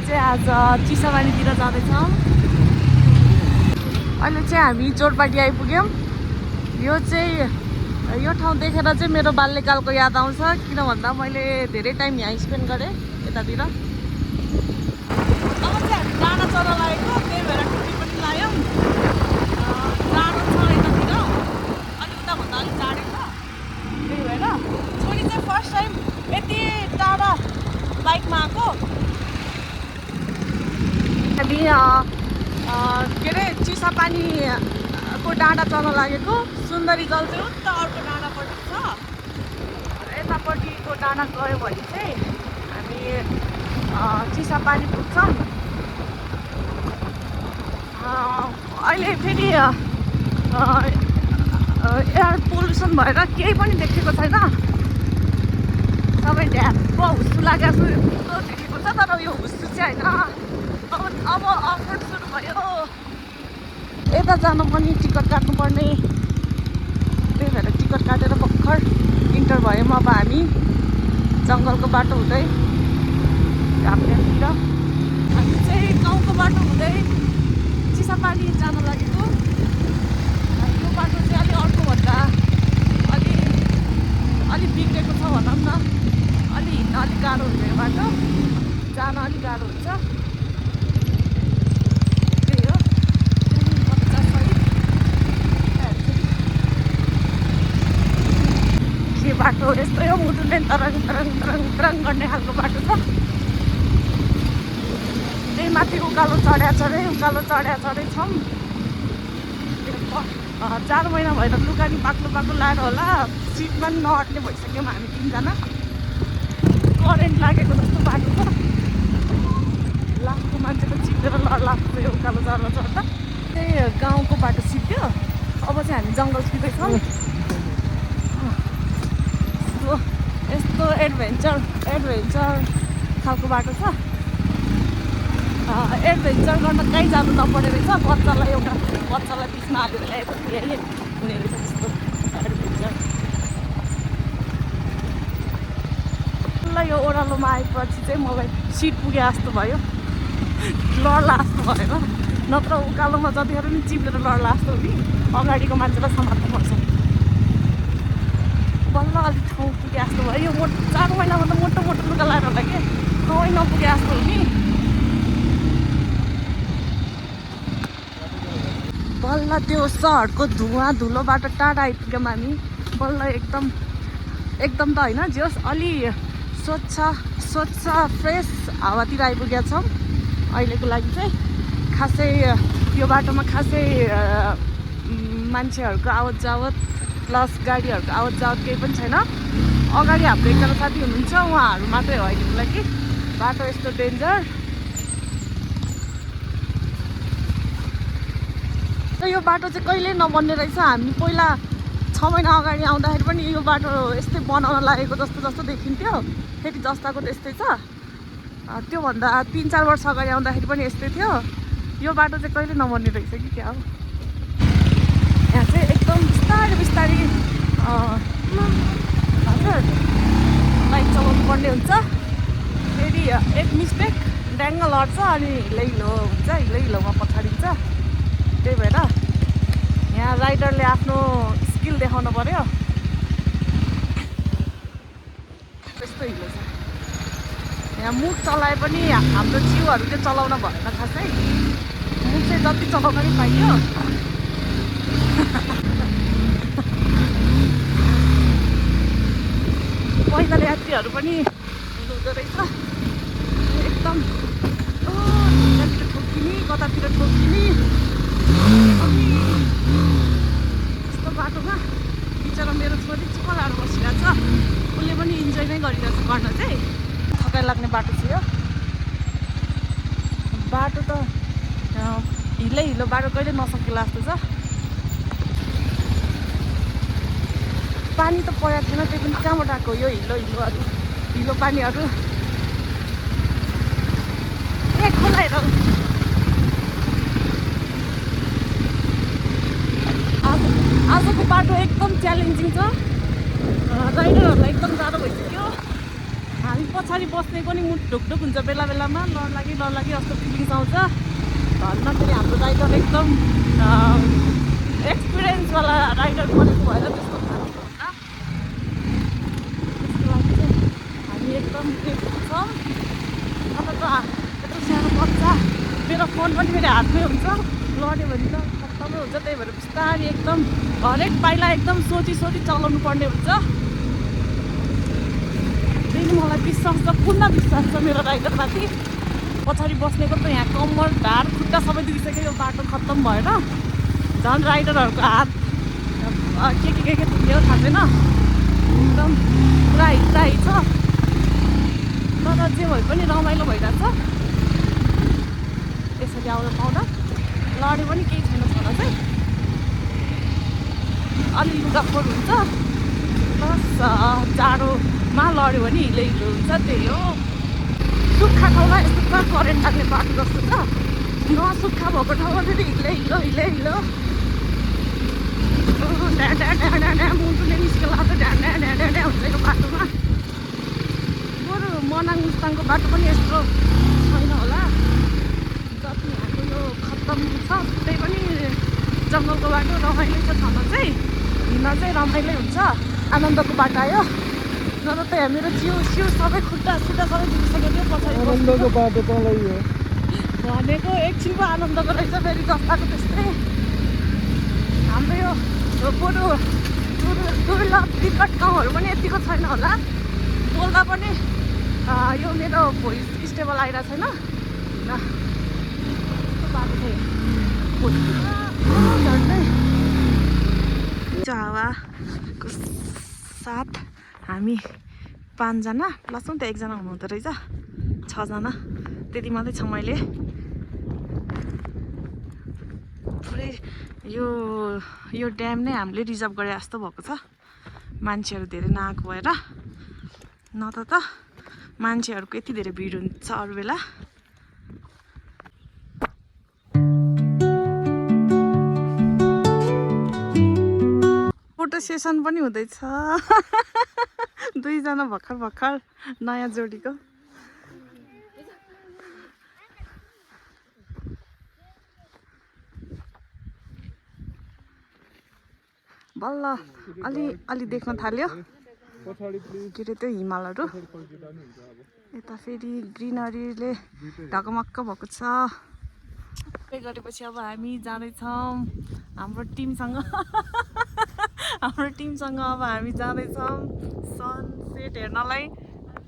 चाहिँ आज चिसाबारीतिर जाँदैछौँ। अहिले चाहिँ हामी जोरपाटी आइपुग्यौँ। यो ठाउँ देखेर चाहिँ मेरो बाल्यकालको याद आउँछ, किन भन्दा मैले धेरै टाइम यहाँ स्पेन्ड गरेँ यतातिर। अब चाहिँ हामी डाँडा चरा लागेको, त्यही भएर टुपी पनि लायौँ। डाँडो छ यतातिर, अलिक उताभन्दा अलिक टाढै छ, त्यही भएर छोरी चाहिँ फर्स्ट टाइम यति टाढा बाइकमा आएको। हामी के अरे चिसापानीको डाँडा चढ्न लागेको। सुन्दरी जल चाहिँ उता अर्को डाँडापट्टि छ। यतापट्टिको डाँडा गयो भने चाहिँ हामी चिसापानी पुग्छौँ। अहिले फेरि एयर पोल्युसन भएर केही पनि देखेको छैन। सबै ढ्याप्प हुस्सु लागेको देखेको छ, तर यो हुस्सु चाहिँ होइन। अब अफरोड सुरु भयो। यता जानु पनि टिकट काट्नुपर्ने, त्यही भएर टिकट काटेर भर्खर इन्टर भयौँ। अब हामी जङ्गलको बाटो हुँदै घाप्लेतिर, हामी चाहिँ गाउँको बाटो हुँदै चिसापानी जान लागेको। यो बाटो चाहिँ अलिक अर्कोभन्दा अलि बिग्रेको छ भनौँ न। हिँड्न अलिक गाह्रो हुन्छ यो बाटो, जान अलिक गाह्रो हुन्छ। त्यही हो, के बाटो यस्तै हो, मुटुले तरङ तरङ तरङ तरङ गर्ने खालको बाटो छ। त्यही माथि उकालो चढ्या चढ्दै छौँ। जाडो महिना भएर लुगा नि बाक्लो लाएर होला, सिटमा पनि नअट्ने भइसक्यौँ हामी तिनजना। करेन्ट लागेको जस्तो बाटो छ, लास्टको मान्छे त चिप्लेर लाग्छ यो उकालो चढ्दा। त्यही गाउँको बाटो सिक्यो। अब चाहिँ हामी जङ्गल छिर्दैछौँ। यस्तो एडभेन्चर खालको बाटो छ। एडभेन्चर गर्न कहीँ जानु नपर्ने रहेछ। बच्चालाई बिचमा हालेर ल्याएपछि हुने रहेछ त्यस्तो एडभेन्चर। यो ओह्रालोमा आएपछि चाहिँ मलाई सिट पुगे जस्तो भयो, लड्ला जस्तो भयो। नत्र उकालोमा जतिखेर पनि चिप्लेर लड्ला जस्तो हो नि, अगाडिको मान्छेलाई समात्नु पर्छ। बल्ल अलिक ठाउँ पुगे जस्तो भयो। यो जाडो महिनामा त मोटो लुगा लाएर होला कि ठाउँै नपुगे जस्तो हो नि। बल्ल त्यो सहरको धुलोबाट टाढा आइपुग्यौँ हामी। बल्ल एकदम त होइन, जस अलि स्वच्छ फ्रेस हावातिर आइपुगेका छौँ अहिलेको लागि चाहिँ। खासै यो बाटोमा मान्छेहरूको आवत जावत प्लस गाडीहरूको आवत जावत केही पनि छैन। अगाडि हाम्रो एकजना साथी हुनुहुन्छ, उहाँहरू मात्रै हो अहिलेको लागि। बाटो यस्तो डेन्जर। यो बाटो चाहिँ कहिल्यै नबन्ने रहेछ। हामी पहिला 6 महिना अगाडि आउँदाखेरि पनि यो बाटो यस्तै बनाउन लागेको जस्तो देखिन्थ्यो। फेरि जस्ताको त्यस्तै छ। त्योभन्दा 3-4 वर्ष अगाडि आउँदाखेरि पनि यस्तै थियो। यो बाटो चाहिँ कहिले नबन्ने रहेछ कि क्या हो। यहाँ चाहिँ एकदम बिस्तारै हजुर बाइक चलाउनु पर्ने हुन्छ। फेरि एक मिस्टेक ड्याङ्ग लड्छ अनि हिलो पछाडिन्छ। त्यही भएर यहाँ राइडरले आफ्नो स्किल देखाउनु पर्यो। त्यस्तो हिलो छ यहाँ। मुख चलाए पनि हाम्रो जिउहरू चाहिँ चलाउन भएन खासै। मुख चाहिँ जति चलाउन पनि पाइयो। पैदल यात्रीहरू पनि हुनुहुँदो रहेछ। एकदम कतातिर ठोकिने यस्तो बाटोमा बिचरा मेरो छोरी चुप लाएर बसिरहेको छ। उसले पनि इन्जोय नै गरिरहेको छ गर्न चाहिँ। थकाइ लाग्ने बाटो छ यो बाटो त। हिलो बाटो कहिले नसकेला जस्तो छ। पानी त परेको थिएन, त्यही पनि कहाँबाट आएको यो हिलो पानीहरू। खोलाएर आजको बाटो एकदम च्यालेन्जिङ छ। राइडरहरूलाई एकदम गाह्रो भइसक्यो। हामी पछाडि बस्नेको नि मुड ढुकढुक हुन्छ बेला बेलामा डर लागि जस्तो फिलिङ्स आउँछ धन्न फेरि हाम्रो राइडर एकदम एक्सपिरियन्सवाला राइडर बनेको भएर त्यस्तो खालको हुन्छ त्यसको लागि चाहिँ हामी एकदम ग्रेटफुल छौँ अन्त त यत्रो सानो बच्चा मेरो फोन पनि फेरि हातमै हुन्छ लड्यो भने त खत्तमै हुन्छ त्यही भएर बिस्तारै एकदम हरेक पाइला एकदम सोची चलाउनु पर्ने हुन्छ त्यही मलाई विश्वास छ पूर्ण विश्वास छ मेरो राइडरमाथि पछाडि बस्नेको त यहाँ कम्मर ढाड खुट्टा सबै दुखिसक्यो यो बाटो खत्तम भएर झन् राइडरहरूको हात के दुख्यो थाहा छैन एकदम पुरा हिँड्दै छ तर जे भए पनि रमाइलो भइरहेछ यसरी आउन पाउँदा लड्यो पनि केही छैन छोरा चाहिँ अलि लुगाफोर हुन्छ प्लस जाडोमा लड्यो भने हिलो हुन्छ त्यही हो सुक्खा ठाउँमा यस्तो पुरा करेन्ट लाग्ने बाटो जस्तो छ नसुक्खा भएको ठाउँमा फेरि हिलो मुटुले निस्केर लाग्छ ढ्याँ हुन्छ यो बाटोमा बरु मनाङ मुस्ताङको बाटो पनि यस्तो छैन होला जति यहाँको यो खत्तम छ त्यही पनि जङ्गलको बाटो रमाइलो छ छन चाहिँ हिँड्न चाहिँ रमाइलै हुन्छ आनन्दको बाटो आयो नत्र त यहाँ मेरो जिउ सबै खुट्टा सबै दुखिसकेको थियो पछाडि आनन्दको बाटो तलै हो भनेको एकछिनको आनन्दको रहेछ फेरि जस्ताको त्यस्तै हाम्रो यो बरु दुर्लभ विकट ठाउँहरू पनि यतिको छैन होला बोल्दा पनि यो मेरो भोइस स्टेबल आइरहेको छैन बाटो चाहिँ हावाको साथ हामी 5 जना प्लस त एकजना हुनुहुँदो रहेछ 6 जना त्यति मात्रै छौँ मैले पुरै यो ड्याम नै हामीले रिजर्भ गरे जस्तो भएको छ मान्छेहरू धेरै नआएको भएर नत्र त मान्छेहरूको यति धेरै भिड हुन्छ अरू बेला फोटो सेसन पनि हुँदैछ 2 जना भर्खर नयाँ जोडीको बल्ल अलि देख्न थाल्यो के अरे त्यो हिमालहरू यता फेरि ग्रिनरीले ढकमक्क भएको छ त्यही गरेपछि अब हामी जाँदैछौँ हाम्रो टिमसँग अब हामी जाँदैछौँ सनसेट हेर्नलाई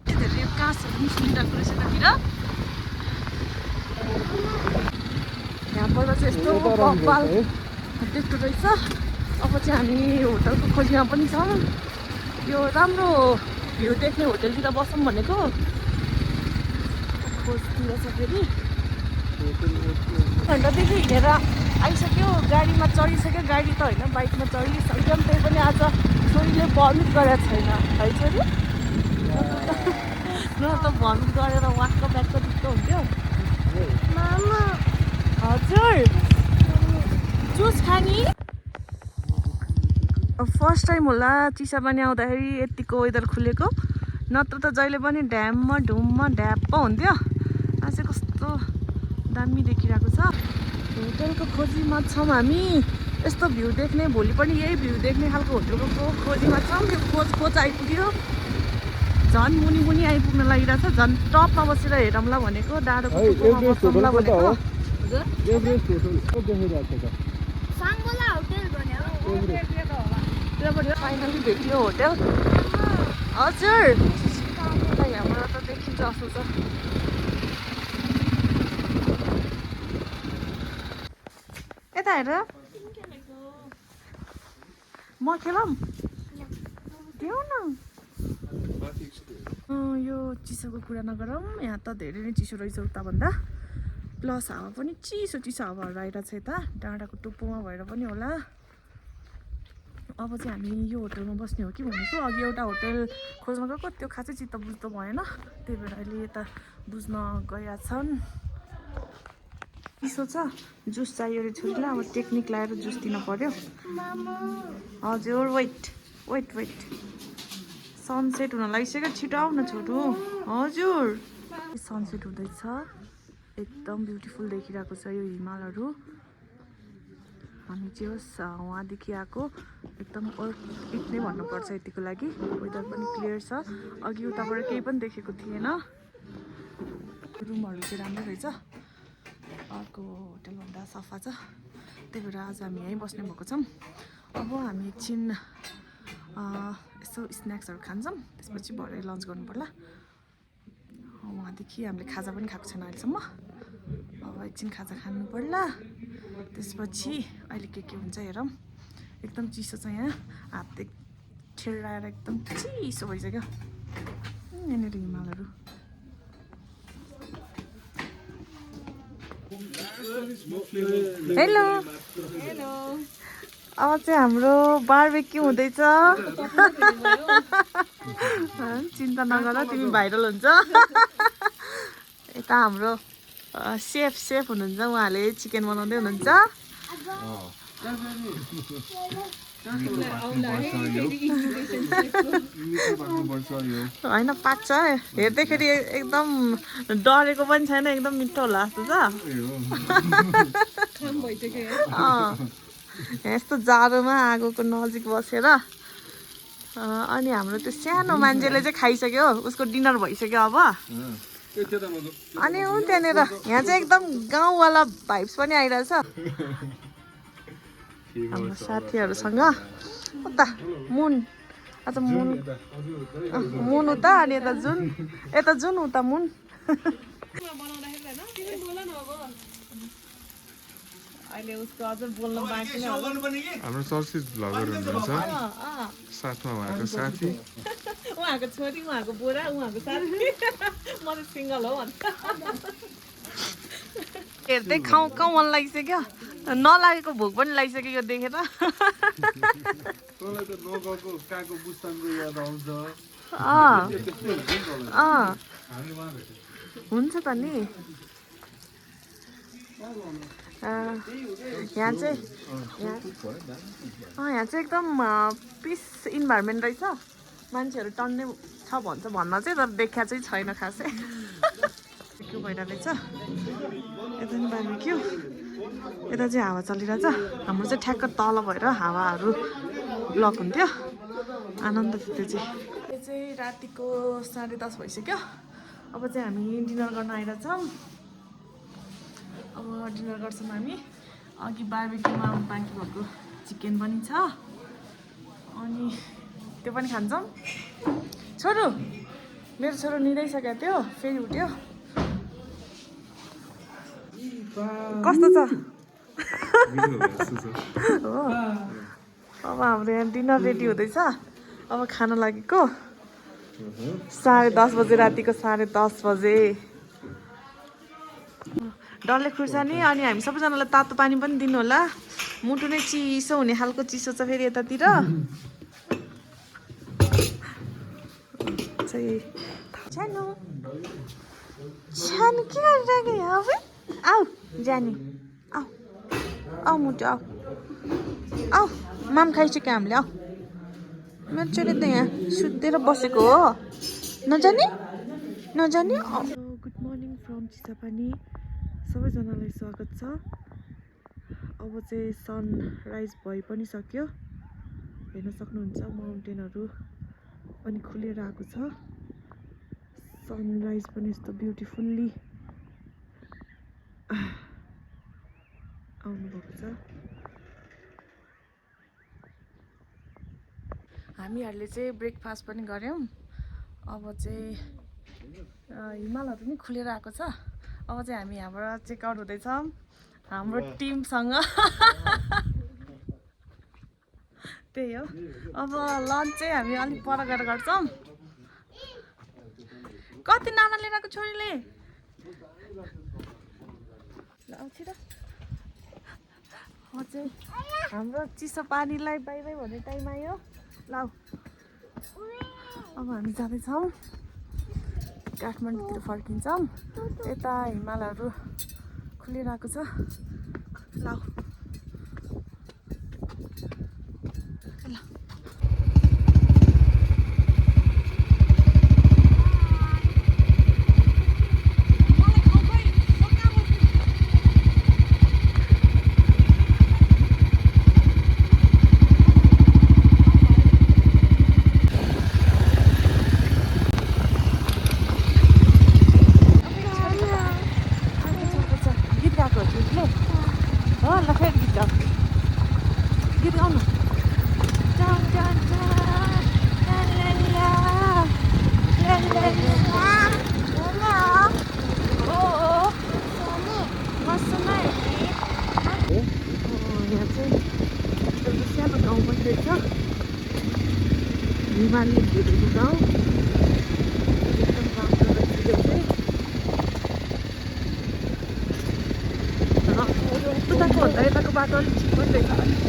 धेरै काँसहरू पनि सुनिरहेको रहेछ यतातिर यहाँबाट चाहिँ यस्तो कपाल देख्दो रहेछ अब चाहिँ हामी होटलको खोजीमा पनि छौँ यो राम्रो भ्यू देख्ने होटलतिर बसौँ भनेको खोजतिर छ फेरि घन्टादेखि हिँडेर आइसक्यो गाडीमा चढिसक्यो गाडी त होइन बाइकमा चढिसक्यो त्यही पनि आज छोरीले भमिट गरेको छैन है छोरी न त भमिट गरेर वाक्क ब्याक्क दुःख हुन्थ्यो हजुर जुस खानी फर्स्ट टाइम होला चिसापानी आउँदाखेरि यतिको वेदर खुलेको नत्र त जहिले पनि ड्याममा ढुममा ढ्याप्प हुन्थ्यो आज चाहिँ कस्तो दामी देखिरहेको छ होटलको खोजीमा छौँ हामी यस्तो भ्यू देख्ने भोलि पनि यही भ्यू देख्ने खालको होटलको खोजीमा छौँ त्यो खोज आइपुग्यो झन् मुनि आइपुग्न लागिरहेछ झन् टपमा बसेर हेरौँला भनेको डाँडोको बसौँला भनेको फाइनली भेटियो होटल हजुर यहाँबाट त देखिन्छ जस्तो छ यता हेर म खेलौँ देऊ न यो चिसोको कुरा नगरौँ यहाँ त धेरै नै चिसो रहेछ उताभन्दा प्लस हावा पनि चिसो हावाहरू आइरहेको छ यता डाँडाको टुप्पोमा भएर पनि होला अब चाहिँ हामी यो होटलमा बस्ने हो कि भनेको अघि एउटा होटल खोज्न गएको त्यो खासै चित्त बुझ्दो भएन त्यही भएर अहिले यता बुझ्न गएका छन् चिसो छ जुस चाहियो अरे छोरीलाई अब टेक्निक लगाएर जुस दिन पर्यो हजुर वेट सनसेट हुन लागिसक्यो छिटो आऊ न छोटो हजुर सनसेट हुँदैछ एकदम ब्युटिफुल देखिरहेको छ यो हिमालहरू हामी चाहिँ होस् वहाँदेखि आएको एकदम इट नै भन्नुपर्छ यतिको लागि वेदर पनि क्लियर छ अघि उताबाट केही पनि देखेको थिएन रुमहरू चाहिँ राम्रो रहेछ अर्को होटलभन्दा सफा छ त्यही भएर आज हामी यहीँ बस्ने भएको छौँ अब हामी एकछिन यसो स्न्याक्सहरू खान्छौँ त्यसपछि भरे लन्च गर्नु पर्ला वहाँदेखि हामीले खाजा पनि खाएको छैन अहिलेसम्म अब एकछिन खाजा खानु पर्ला त्यसपछि अहिले के हुन्छ हेरौँ एकदम चिसो छ यहाँ हात ठेलाएर एकदम चिसो भइसक्यो यहाँनिर हिमालहरू हेलो हेलो अब चाहिँ हाम्रो बारबेक्यू हुँदैछ चिन्ता नगर तिमी भाइरल हुन्छ यता हाम्रो सेफ हुनुहुन्छ उहाँले चिकन बनाउँदै हुनुहुन्छ होइन पाक्छ हेर्दैखेरि एकदम डरेको पनि छैन एकदम मिठो होला जस्तो छ यस्तो जाडोमा आगोको नजिक बसेर अनि हाम्रो त्यो सानो मान्छेले चाहिँ खाइसक्यो उसको डिनर भइसक्यो अब अनि ऊ त्यहाँनिर यहाँ चाहिँ एकदम गाउँवाला भाइब्स पनि आइरहेछ हाम्रो साथीहरूसँग उता मुन आज मुन उता अनि यता जुन उता मुन अहिले उसको अझ बोल्न बाँकी नै हाम्रो चर्चित भ्लगर हुनुहुन्छ साथमा उहाँको साथी उहाँको छोरी उहाँको बुढा उहाँको साथी म चाहिँ सिङ्गल हो भन्छ हेर्दै खाउँ मन लागिसक्यो नलागेको भोक पनि लागिसक्यो यो देखेर हुन्छ त नि यहाँ चाहिँ एकदम पिस इन्भाइरोमेन्ट रहेछ मान्छेहरू टन्नै छ भन्छ भन्न चाहिँ तर देखा चाहिँ छैन खासै के भइरहेछ यता नि बार्बिक्यू यता चाहिँ हावा चलिरहेछ हाम्रो चाहिँ ठ्याक्क तल भएर हावाहरू ब्लक हुन्थ्यो आनन्द थियो त्यो चाहिँ रातिको 10:30 भइसक्यो अब चाहिँ हामी डिनर गर्न आइरहेछौँ अब डिनर गर्छौँ हामी अघि बार्बिक्यूमा बाँकी भएको चिकन पनि छ अनि त्यो पनि खान्छौँ छोरो मेरो छोरो निदाइसकेको थियो फेरि उठ्यो कस्तो छ हो अब हाम्रो यहाँ डिनर रेडी हुँदैछ अब खान लागेको 10:30 बजे रातिको 10:30 बजे डल्ले खुर्सानी अनि हामी सबैजनालाई तातो पानी पनि दिनु होला मुटु नै चिसो हुने खालको चिसो छ फेरि यतातिर सानो सानो के गरिरहेको यहाँ आऊ जाने आऊ मुटु आऊ माम खाइसक्यो हामीले आऊ मेरो छोरी त यहाँ सुतेर बसेको हो नजाने गुड मर्निङ फ्रम चिसापानी सबैजनालाई स्वागत छ अब चाहिँ सनराइज भइ पनि सक्यो हेर्न सक्नुहुन्छ माउन्टेनहरू पनि खुलेर आएको छ सनराइज पनि यस्तो ब्युटिफुल्ली आउनुभएको छ हामीहरूले चाहिँ ब्रेकफास्ट पनि गऱ्यौँ अब चाहिँ हिमालहरू पनि खुलेर आएको छ अब चाहिँ हामी यहाँबाट चेकआउट हुँदैछौँ हाम्रो टिमसँग त्यही हो अब लन्च चाहिँ हामी अलिक पर गएर गर्छौँ कति नाना लिएर आएको छोरीले ल छिटो चाहिँ हाम्रो चिसो पानीलाई बाई बाई भन्ने टाइम आयो ल अब हामी जाँदैछौँ काठमाडौँतिर फर्किन्छौँ यता हिमालहरू खुलिरहेको छ ल हिमाली भुटेको गाउँ एकदम राम्रो रहेछ यो चाहिँ। उताको भन्दा यताको बाटो अलिक ठिक पनि रहेछ, अलिक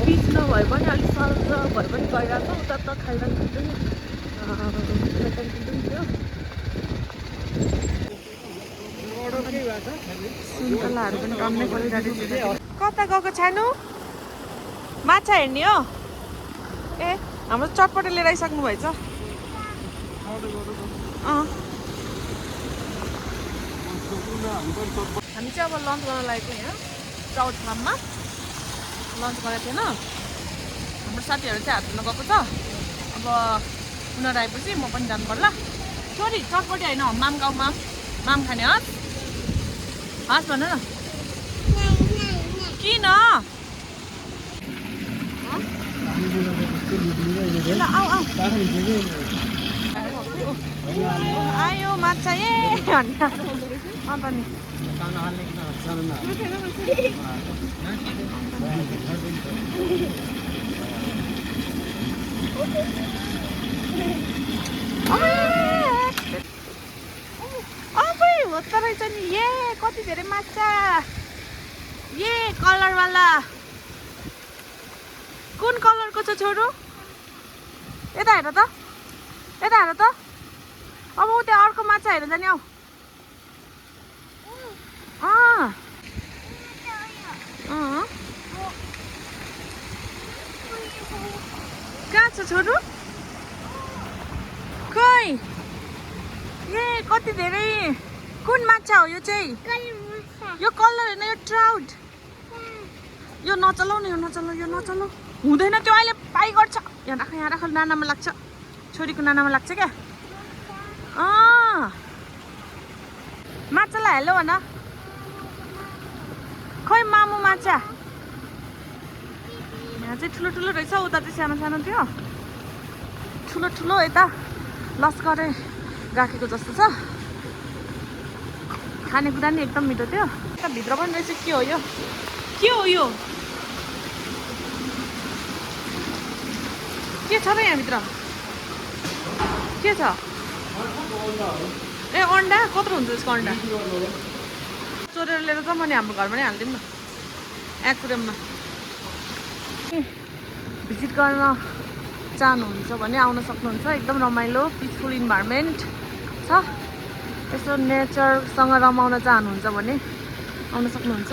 पिच नभए पनि अलिक सरल भए पनि गइरहेको छ। उता त खाइरहनु थियो सुन्तलाहरू पनि टन्नै परिरहेको छ। कता गएको छानु? माछा हेर्ने हो? ए हाम्रो चटपटे लिएर आइसक्नु भएछ। हामी चाहिँ अब लन्च गर्न लागेको यहाँ ट्राउट फार्ममा लन्च गरेको थिएन। हाम्रो साथीहरू चाहिँ हात धुन गएको छ। अब उनीहरू आएपछि म पनि जानु पर्ला। छोरी चटपटी होइन हम्माम गाउँमा माम खाने हस् हस् भन न। किन आऊ आऊ आयो माछा ए अन्त नि हो त रहेछ नि। ए कति धेरै माछा ए कलरवाला। कुन कलरको छ छोरो? यता हेर त यता हेर त। अब ऊ त्यहाँ अर्को माछा हेर जाने आऊ। कहाँ छ छोरो? खै ए कति धेरै। कुन माछा हो यो चाहिँ? यो कलर होइन यो ट्राउट। यो नचलाउ न यो नचलाउ यो नचलाउ हुँदैन त्यो अहिले पाइ गर्छ। यहाँ राख नानामा लाग्छ छोरीको नानामा लाग्छ क्या। माछालाई हेलो भन। खोइ मामु माछा। यहाँ चाहिँ ठुलो ठुलो रहेछ उता चाहिँ सानो सानो थियो। ठुलो ठुलो यता लस्करै राखेको जस्तो छ। खानेकुरा नि एकदम मिठो थियो। यता भित्र पनि रहेछ। के हो यो? के हो यो? के छ र यहाँभित्र? के छ? ए अन्डा कत्रो हुन्छ यसको अन्डा? चोरेर लिएर त मैले हाम्रो घरमा नै हालिदिउँ न एक्वेरियममा। भिजिट गर्न चाहनुहुन्छ भने आउन सक्नुहुन्छ। एकदम रमाइलो पिसफुल इन्भाइरोमेन्ट छ। यसो नेचरसँग रमाउन चाहनुहुन्छ भने आउन सक्नुहुन्छ।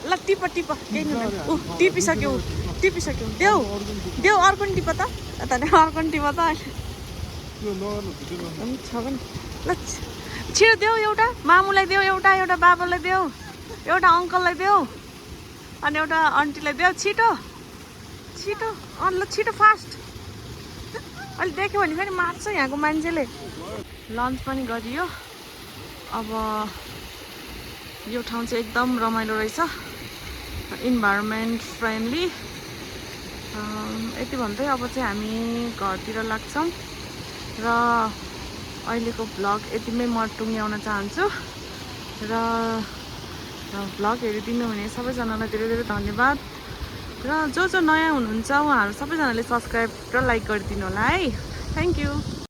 ल टिप टिप केही ऊ टिपिसक्यो टिपिसक्यो। देऊ देऊ अर्को नि टिप त यता नै अर्को नि टिप त छ भने। ल छिटो देऊ। एउटा मामुलाई देऊ, एउटा एउटा बाबालाई देऊ, एउटा अङ्कललाई देऊ अनि एउटा आन्टीलाई देऊ। छिटो छिटो ल छिटो फास्ट। अहिले देख्यो भने फेरि मार्छ यहाँको मान्छेले। लन्च पनि गरियो। अब यो ठाउँ चाहिँ एकदम रमाइलो रहेछ, इन्भाइरोमेन्ट फ्रेन्डली। यति भन्दै अब चाहिँ हामी घरतिर लाग्छौँ र अहिलेको भ्लग यतिमै म टुङ्ग्याउन चाहन्छु। र भ्लग हेरिदिनु हुने सबैजनालाई धेरै धेरै धन्यवाद। र जो जो नयाँ हुनुहुन्छ उहाँहरू सबैजनाले सब्सक्राइब र लाइक गरिदिनु होला है। Thank you.